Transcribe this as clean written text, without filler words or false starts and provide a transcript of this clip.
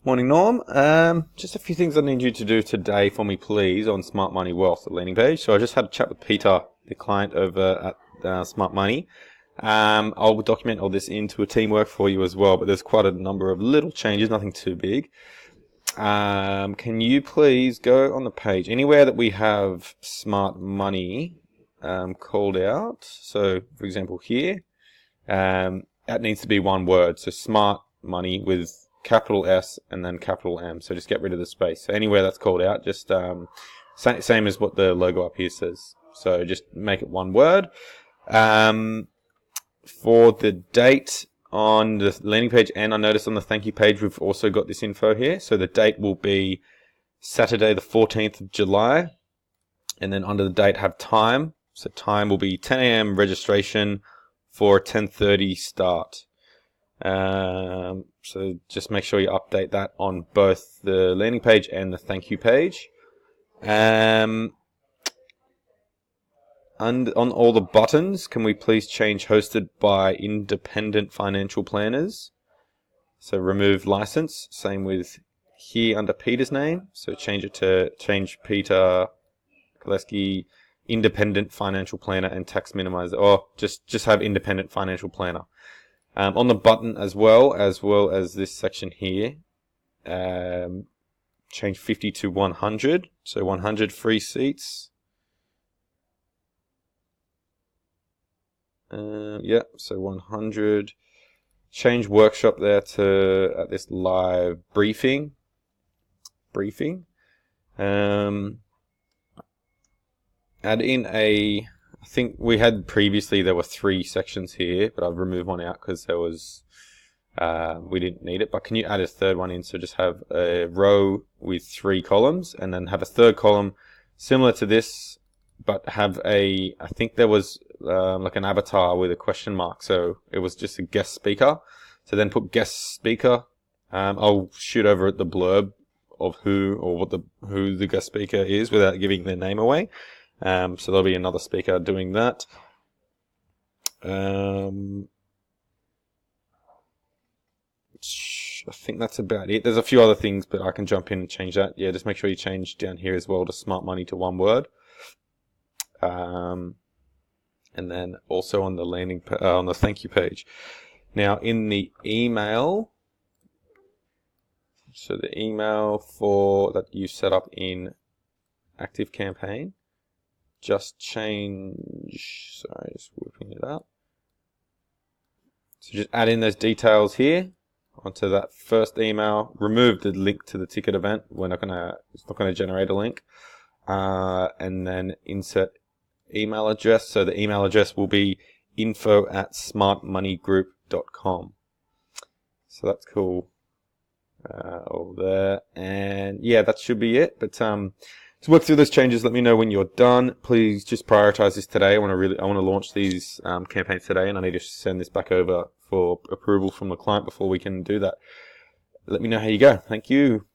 Morning, Norm. Just a few things I need you to do today for me, please, on Smart Money Wealth, the landing page. So I just had a chat with Peter, the client over at Smart Money. I'll document all this into a teamwork for you as well, but there's quite a number of little changes, nothing too big. Can you please go on the page, anywhere that we have Smart Money called out? So, for example, here, that needs to be one word. So Smart Money with capital S and then capital M. So just get rid of the space. So anywhere that's called out, just same as what the logo up here says. So just make it one word. For the date on the landing page, and I noticed on the thank you page, we've also got this info here. So the date will be Saturday, the 14th of July. And then under the date, have time. So time will be 10 a.m. registration for a 10:30 start. So just make sure you update that on both the landing page and the thank you page. And on all the buttons, can we please change hosted by independent financial planners? So remove license. Same with here under Peter's name. So change Peter Koleski, independent financial planner and tax minimizer. Or just have independent financial planner. On the button as well as this section here, change 50 to 100, so 100 free seats. So 100. Change workshop there to at this live briefing. Add in I think we had previously, there were 3 sections here, but I've removed one out because there was, we didn't need it. But can you add a third one in? So just have a row with 3 columns and then have a third column similar to this, but have I think there was like an avatar with a question mark. So it was just a guest speaker. So then put guest speaker. I'll shoot over at the blurb of who the guest speaker is without giving their name away. So there'll be another speaker doing that. I think that's about it. There's a few other things, but I can jump in and change that. Yeah, just make sure you change down here as well to Smart Money to one word. And then also on the on the thank you page. Now in the email, so the email that you set up in ActiveCampaign. Just change, sorry, just whipping it up. So just add in those details here onto that first email. Remove the link to the ticket event. It's not gonna generate a link. And then insert email address. So the email address will be info@smartmoneygroup.com. So that's cool. Over there, and yeah, that should be it. But to work through those changes, let me know when you're done. Please just prioritize this today. I want to launch these campaigns today, and I need to send this back over for approval from the client before we can do that. Let me know how you go. Thank you.